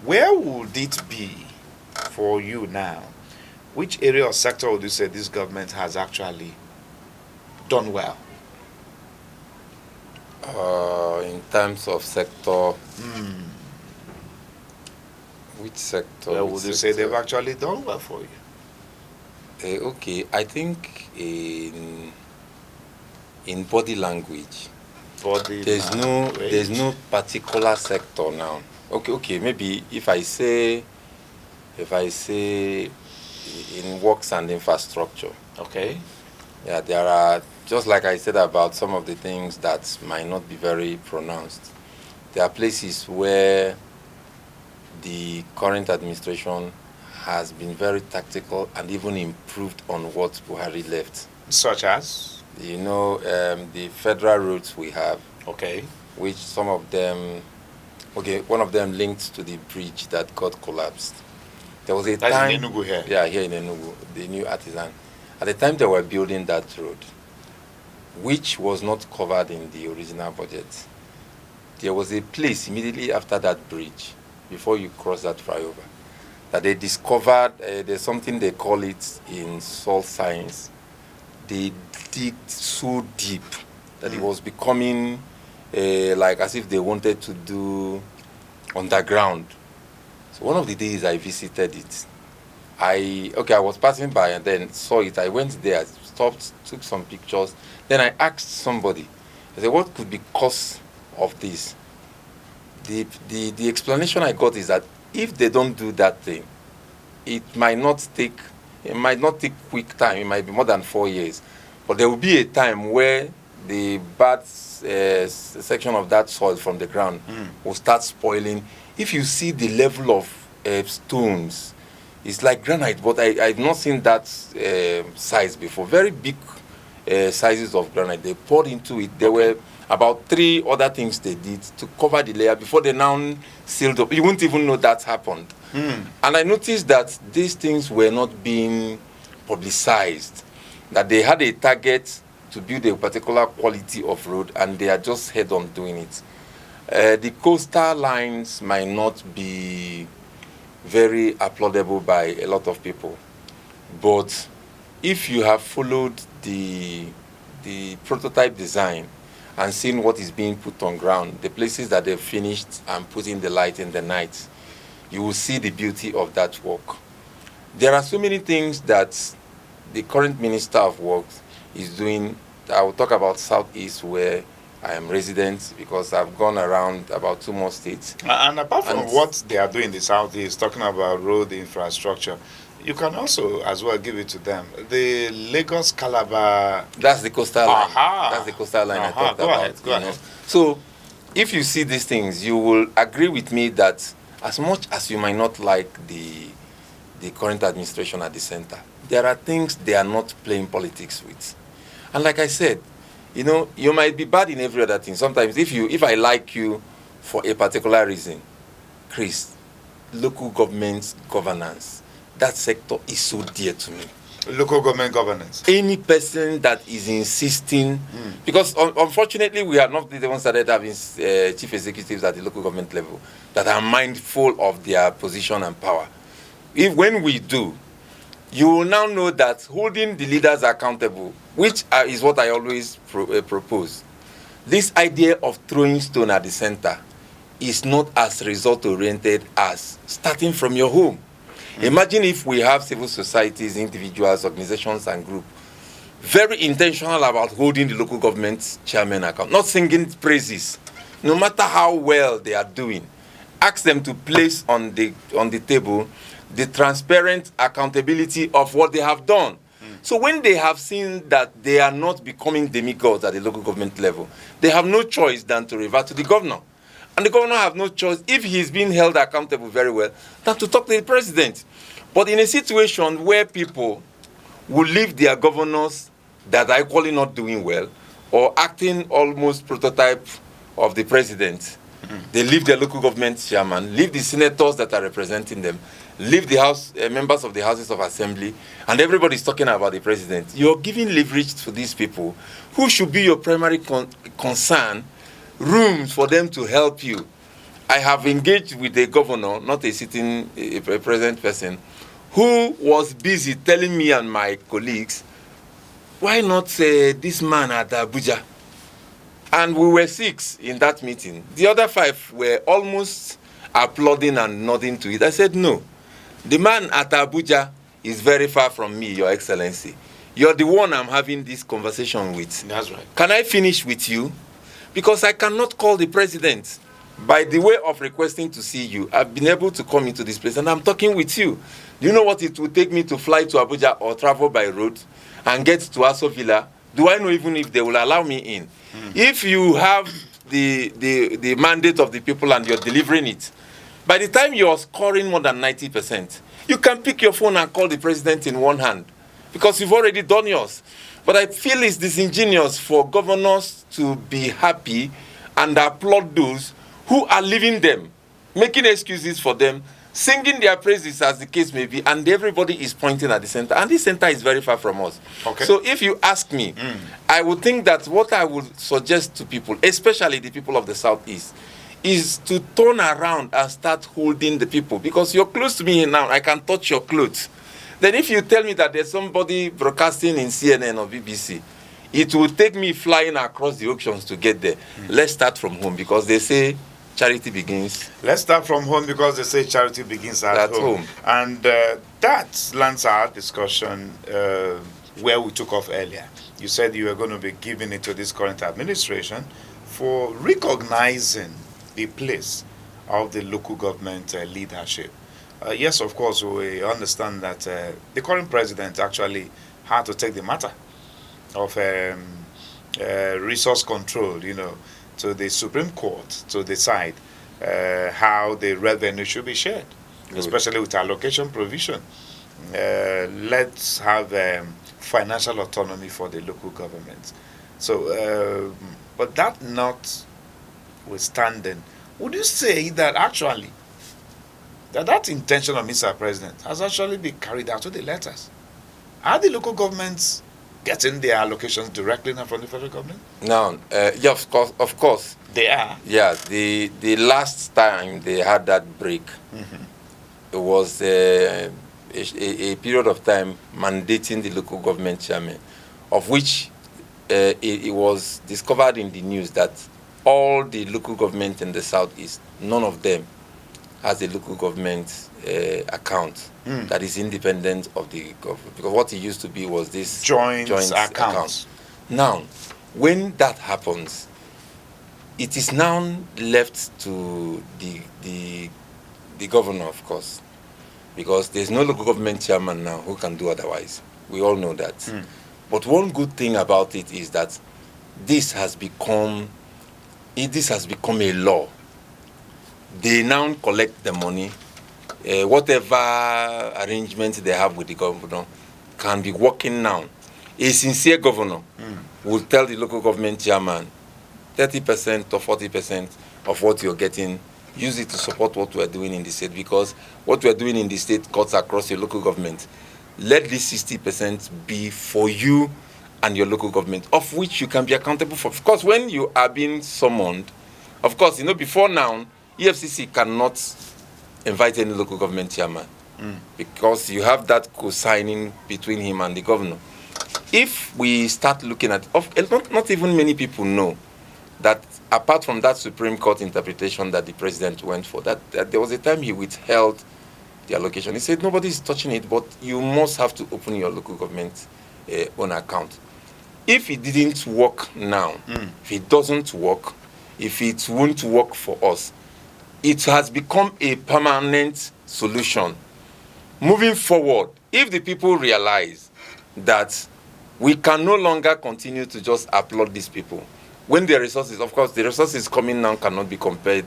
Where would it be for you now? Which area or sector would you say this government has actually done well? In terms of sector, which sector? Where which would you say sector? they've actually done well for you? Okay, I think in body language, Body there's language. no particular sector now. Okay, maybe if I say in works and infrastructure, Okay. yeah, there are, just like I said about some of the things that might not be very pronounced. There are places where the current administration has been very tactical and even improved on what Buhari left. Such as? You know, the federal routes we have, Okay. which some of them, okay, one of them linked to the bridge that got collapsed. There was a That's time, in Enugu here. yeah, here in Enugu, the new artisan. At the time they were building that road, which was not covered in the original budget, there was a place immediately after that bridge, before you cross that flyover, that they discovered, there's something they call it in soil science. They digged so deep that it was becoming like as if they wanted to do underground. So one of the days I visited it, I was passing by and then saw it. I went there, stopped, took some pictures. Then I asked somebody, I said, what could be cause of this? The explanation I got is that if they don't do that thing, it might not take quick time. It might be more than 4 years. But there will be a time where the bad section of that soil from the ground will start spoiling. If you see the level of stones, it's like granite, but I've not seen that size before. Very big sizes of granite. They poured into it. There were about 3 other things they did to cover the layer before they now sealed up. You wouldn't even know that happened. And I noticed that these things were not being publicized, that they had a target to build a particular quality of road and they are just head on doing it. The coastal lines might not be very applaudable by a lot of people, but if you have followed the prototype design and seen what is being put on ground, the places that they've finished and putting the light in the night, you will see the beauty of that work. There are so many things that the current Minister of Works is doing. I will talk about Southeast, where I am resident, because I've gone around about 2 more states. And apart from what they are doing in the Southeast, talking about road infrastructure, you can also as well give it to them. The Lagos Calabar. That's the coastal line. Aha. That's the coastal line I talked Go about. ahead, go ahead. So, if you see these things, you will agree with me that as much as you might not like the current administration at the center, there are things they are not playing politics with. And like I said, you know, you might be bad in every other thing. Sometimes if I like you for a particular reason, Chris, local government governance, that sector is so dear to me. Local government governance. Any person that is insisting, because unfortunately we are not the ones that having chief executives at the local government level that are mindful of their position and power. When we do, you will now know that holding the leaders accountable, which is what I always propose. This idea of throwing stone at the center is not as result-oriented as starting from your home. Imagine if we have civil societies, individuals, organizations, and groups very intentional about holding the local government chairman account, not singing praises, no matter how well they are doing. Ask them to place on the table the transparent accountability of what they have done. So when they have seen that they are not becoming demigods at the local government level, they have no choice than to revert to the governor. And the governor have no choice, if he's being held accountable very well, than to talk to the president. But in a situation where people will leave their governors that are equally not doing well or acting almost prototype of the president, they leave their local government chairman, leave the senators that are representing them, leave the house members of the houses of assembly, and everybody's talking about the president. You're giving leverage to these people who should be your primary concern, rooms for them to help you. I have engaged with a governor, not a sitting, a present person, who was busy telling me and my colleagues, why not this man at Abuja? And we were 6 in that meeting. The other 5 were almost applauding and nodding to it. I said, no. The man at Abuja is very far from me, Your Excellency. You're the one I'm having this conversation with. That's right. Can I finish with you? Because I cannot call the president. By the way of requesting to see you, I've been able to come into this place and I'm talking with you. Do you know what it would take me to fly to Abuja or travel by road and get to Aso Villa? Do I know even if they will allow me in? If you have the mandate of the people and you're delivering it, by the time you're scoring more than 90%, you can pick your phone and call the president in one hand because you've already done yours. But I feel it's disingenuous for governors to be happy and applaud those who are leaving them, making excuses for them, singing their praises as the case may be, and everybody is pointing at the center. And this center is very far from us. Okay. So if you ask me, I would think that what I would suggest to people, especially the people of the Southeast, is to turn around and start holding the people. Because you're close to me now, I can touch your clothes. Then if you tell me that there's somebody broadcasting in CNN or BBC, it will take me flying across the oceans to get there. Let's start from home because they say charity begins. Let's start from home because they say charity begins at home. And that lands our discussion where we took off earlier. You said you were going to be giving it to this current administration for recognizing the place of the local government leadership. Yes, of course, we understand that the current president actually had to take the matter of resource control, to the Supreme Court to decide how the revenue should be shared, especially with allocation provision. Let's have financial autonomy for the local government. So, but that notwithstanding, would you say that actually that intention of Mr. President has actually been carried out to the letters? Are the local governments getting their allocations directly now from the federal government? No, yeah, of course. They are. Yeah, the last time they had that break, it was a period of time mandating the local government chairman, of which it was discovered in the news that all the local government in the Southeast, none of them has a local government account that is independent of the government. Because what it used to be was this joint account. Now, when that happens, it is now left to the governor, of course, because there's no local government chairman now who can do otherwise. We all know that. But one good thing about it is that this has become a law. They now collect the money. Whatever arrangements they have with the governor can be working now. A sincere governor will tell the local government chairman, 30% or 40% of what you're getting, use it to support what we're doing in the state, because what we're doing in the state cuts across your local government. Let this 60% be for you and your local government, of which you can be accountable for. Of course, when you are being summoned, of course, before now, EFCC cannot invite any local government chairman because you have that co-signing between him and the governor. If we start looking at, not even many people know that apart from that Supreme Court interpretation that the president went for, that there was a time he withheld the allocation. He said nobody is touching it, but you must have to open your local government own account. If it didn't work now, if it doesn't work, if it won't work for us, it has become a permanent solution. Moving forward, if the people realize that we can no longer continue to just applaud these people, when the resources, of course, the resources coming now cannot be compared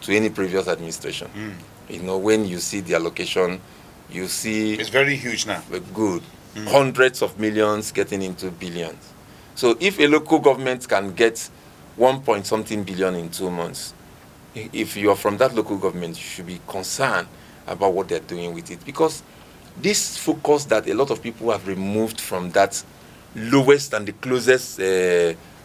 to any previous administration. When you see the allocation, you see... It's very huge now. Good. Hundreds of millions getting into billions. So if a local government can get 1-point-something billion in 2 months, if you are from that local government, you should be concerned about what they're doing with it. Because this focus that a lot of people have removed from that lowest and the closest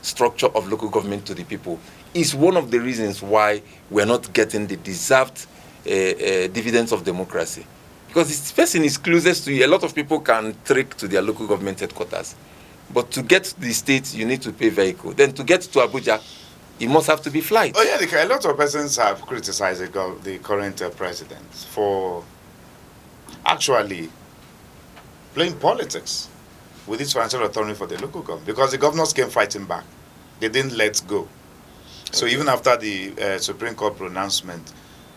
structure of local government to the people is one of the reasons why we're not getting the deserved dividends of democracy. Because this person is closest to you. A lot of people can trek to their local government headquarters. But to get to the state, you need to pay vehicle. Then to get to Abuja, it must have to be flight. Oh yeah, a lot of persons have criticized the current president for actually playing politics with this financial autonomy for the local government, because the governors came fighting back. They didn't let go. So even after the Supreme Court pronouncement,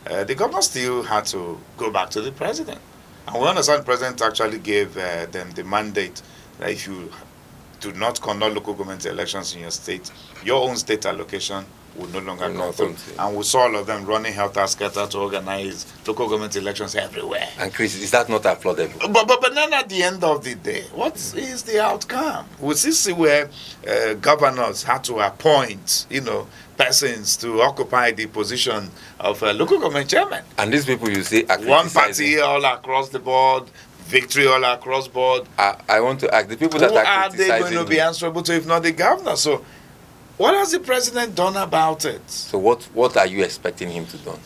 the governors still had to go back to the president. And we understand the president actually gave them the mandate that if you do not conduct local government elections in your state, your own state allocation will no longer go through. And we saw all of them running helter-skelter to organize local government elections everywhere. And Chris, is that not applaudable? But then at the end of the day, what is the outcome? We see where governors had to appoint, persons to occupy the position of local government chairman. And these people you say are one party all across the board, victory all across board. I want to ask the people that are criticizing. Who are they going to be answerable to if not the governor? So what has the president done about it? So what are you expecting him to do?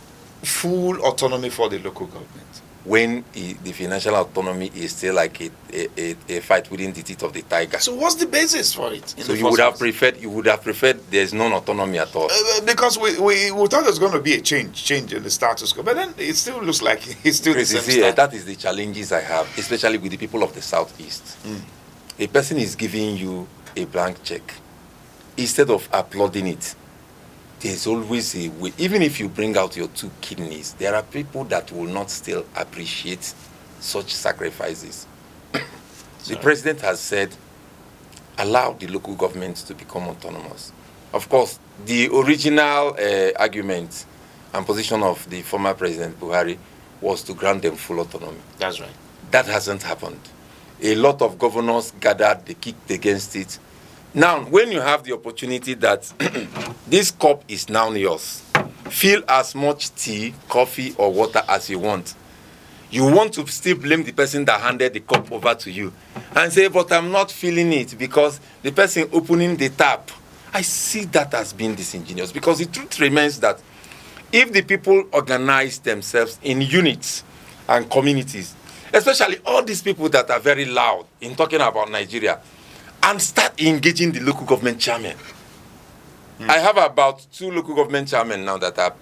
Full autonomy for the local government. When the financial autonomy is still like a fight within the teeth of the tiger. So what's the basis for it? So you would have preferred there's no autonomy at all. Because we thought there's going to be a change in the status quo, but then it still looks like it's still the same. That is the challenges I have, especially with the people of the southeast. A person is giving you a blank check. Instead of applauding it, there's always a way. Even if you bring out your 2 kidneys, there are people that will not still appreciate such sacrifices. The president has said, allow the local governments to become autonomous. Of course, the original argument and position of the former President Buhari was to grant them full autonomy. That's right. That hasn't happened. A lot of governors gathered, they kicked against it. Now, when you have the opportunity that this cup is now yours, fill as much tea, coffee, or water as you want. You want to still blame the person that handed the cup over to you and say, but I'm not feeling it because the person opening the tap. I see that as being disingenuous, because the truth remains that if the people organize themselves in units and communities, especially all these people that are very loud in talking about Nigeria, and start engaging the local government chairman. I have about 2 local government chairmen now that are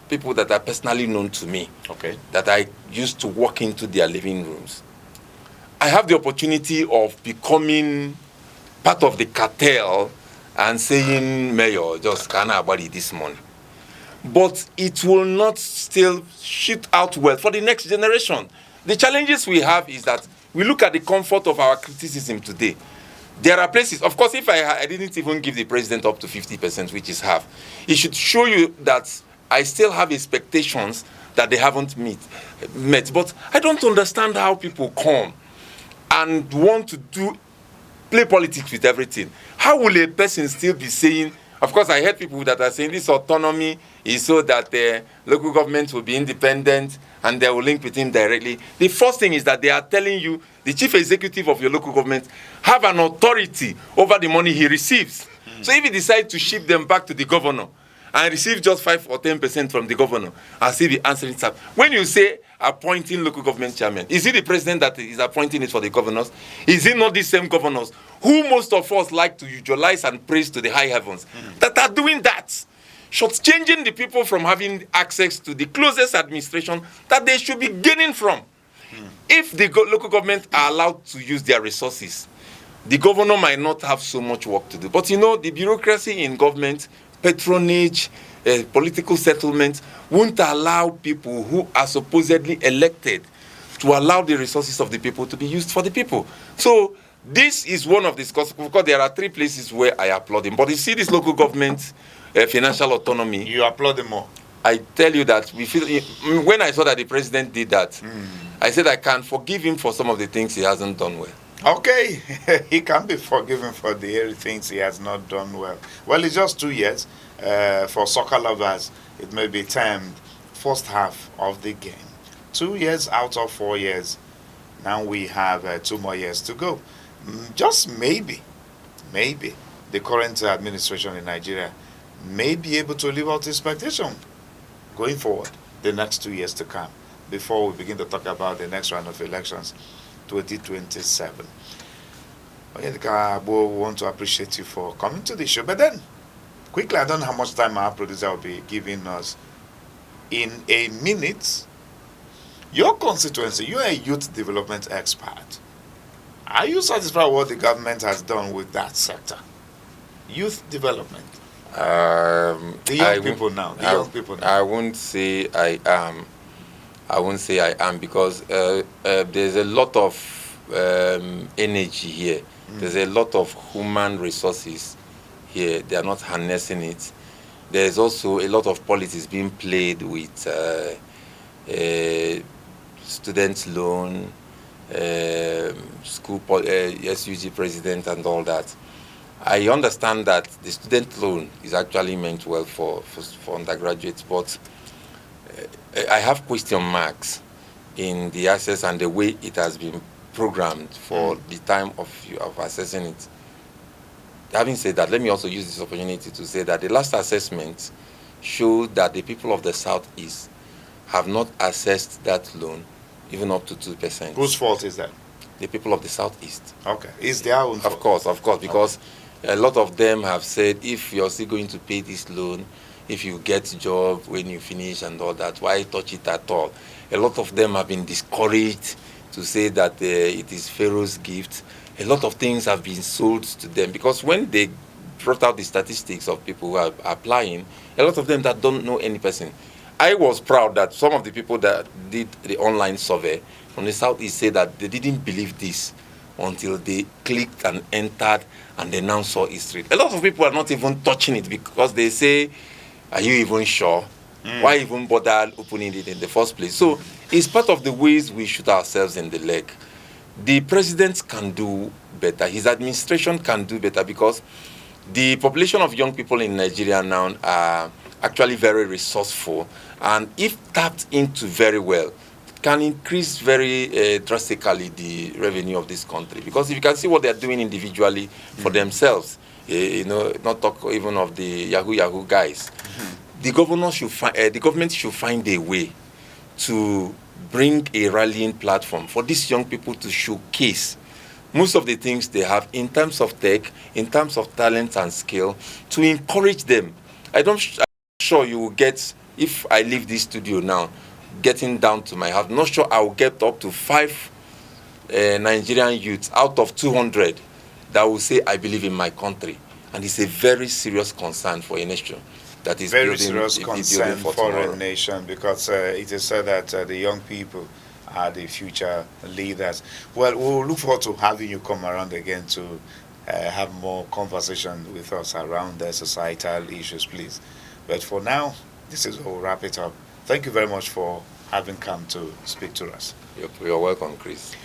people that are personally known to me. Okay. That I used to walk into their living rooms. I have the opportunity of becoming part of the cartel and saying, Mayor, just can't about it this morning. But it will not still shoot out well for the next generation. The challenges we have is that we look at the comfort of our criticism today. There are places, of course, if I didn't even give the president up to 50%, which is half, it should show you that I still have expectations that they haven't met. But I don't understand how people come and want to play politics with everything. How will a person still be saying, of course, I heard people that are saying this autonomy is so that the local government will be independent and they will link with him directly. The first thing is that they are telling you, the chief executive of your local government have an authority over the money he receives. So if he decides to ship them back to the governor and receive just 5 or 10% from the governor, and still be answering stuff. When you say appointing local government chairman, is it the president that is appointing it for the governors? Is it not these same governors who most of us like to utilize and praise to the high heavens that are doing that? Shortchanging the people from having access to the closest administration that they should be gaining from. If the local government are allowed to use their resources, the governor might not have so much work to do. But the bureaucracy in government, patronage, political settlement, won't allow people who are supposedly elected to allow the resources of the people to be used for the people. So this is one of the discussions, because there are 3 places where I applaud him. But you see this local government financial autonomy. You applaud him more. I tell you that when I saw that the president did that, I said I can forgive him for some of the things he hasn't done well. Okay, he can be forgiven for the things he has not done well. Well, it's just 2 years. For soccer lovers, it may be termed first half of the game. 2 years out of 4 years. Now we have 2 more years to go. Just maybe, the current administration in Nigeria may be able to live out the expectation going forward, the next 2 years to come, before we begin to talk about the next round of elections, 2027. Onyedika Agbo, we want to appreciate you for coming to the show. But then, quickly, I don't know how much time our producer will be giving us. In a minute, your constituency, you're a youth development expert. Are you satisfied with what the government has done with that sector? Youth development. The young people now. I won't say I am. I won't say I am because there's a lot of energy here. There's a lot of human resources here. They are not harnessing it. There's also a lot of politics being played with student loan, school SUG president and all that. I understand that the student loan is actually meant well for undergraduates, but I have question marks in the access and the way it has been programmed for the time of assessing it. Having said that, let me also use this opportunity to say that the last assessment showed that the people of the Southeast have not assessed that loan even up to 2%. Whose fault is that? The people of the Southeast. Okay. It's their own fault. Of course, because a lot of them have said, if you're still going to pay this loan, if you get a job when you finish and all that, why touch it at all? A lot of them have been discouraged to say that it is Pharaoh's gift. A lot of things have been sold to them because when they brought out the statistics of people who are applying, a lot of them that don't know any person. I was proud that some of the people that did the online survey from the Southeast say that they didn't believe this until they clicked and entered and they now saw history. A lot of people are not even touching it because they say, are you even sure? Why even bother opening it in the first place? So it's part of the ways we shoot ourselves in the leg. The president can do better. His administration can do better because the population of young people in Nigeria now are actually very resourceful, and if tapped into very well, can increase very drastically the revenue of this country. Because if you can see what they are doing individually for themselves, not talk even of the Yahoo guys. The government should find a way to bring a rallying platform for these young people to showcase most of the things they have in terms of tech, in terms of talent and skill, to encourage them. I'm sure you will get, if I leave this studio now, getting down to my house, not sure I will get up to 5 Nigerian youths out of 200 that will say, I believe in my country. And it's a very serious concern for a nation. That is very serious concern for a nation, because it is said that the young people are the future leaders. Well, we'll look forward to having you come around again to have more conversation with us around the societal issues, please. But for now, this is where we'll wrap it up. Thank you very much for having come to speak to us. You're welcome, Chris.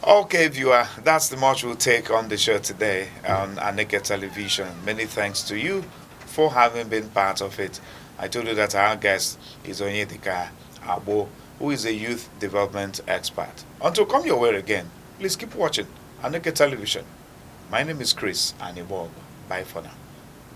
Okay, viewer, that's the much we'll take on the show today on Aneke Television. Many thanks to you for having been part of it. I told you that our guest is Onyedika Agbo, who is a youth development expert. Until come your way again, please keep watching Aneke Television. My name is Chris Anibog. Bye for now.